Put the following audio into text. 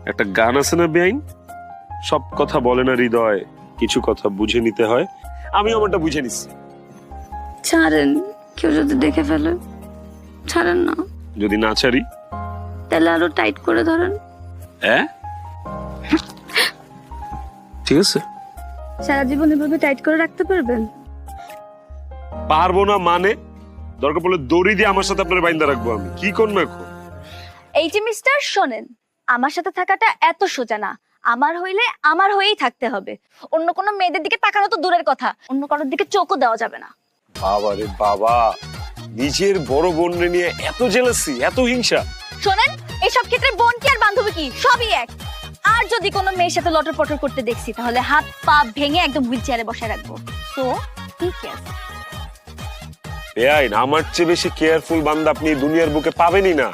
একটা গান আছে না বেআইন, সব কথা বলে না হৃদয়, কিছু কথা বুঝে নিতে হয়। আমি আমারটা বুঝে নিচ্ছি। ছাড়েন, কেউ যদি দেখে ফেলে। ছাড়েন না। যদি না ছাড়ি তাহলে আরো টাইট করে ধরেন। হ্যাঁ ঠিক আছে। সারা জীবন এভাবে টাইট করে রাখতে পারবেন? পারবো না মানে? দরকার পড়লে দড়ি দিয়ে আমার সাথে আপনার বাইন্দা রাখবো। আমি কি করবো এখন? এই যে মিস্টার শোনেন, আমার সাথে থাকাটা এত সোজা না। আমার হইলে আমার হয়েই থাকতে হবে। অন্য কোনো মেয়েদের দিকে তাকানো তো দূরের কথা, অন্য কারোর দিকে চোখও দেওয়া যাবে না। বাবা রে বাবা, নিজের বড় বোনরে নিয়ে এত জেলাসি, এত হিংসা। শোনেন, এইসব ক্ষেত্রে বোন কি আর বান্ধবী কি সবই এক। আর যদি কোনো মেয়ের সাথে লটর পটর করতে দেখছি তাহলে হাত পা ভেঙে একদম হুইল চেয়ারে বসায় রাখবো। So be careful. বেআইন, আমার চেয়ে বেশি কেয়ারফুল বান্দা আপনি দুনিয়ার বুকে পাবেনই না।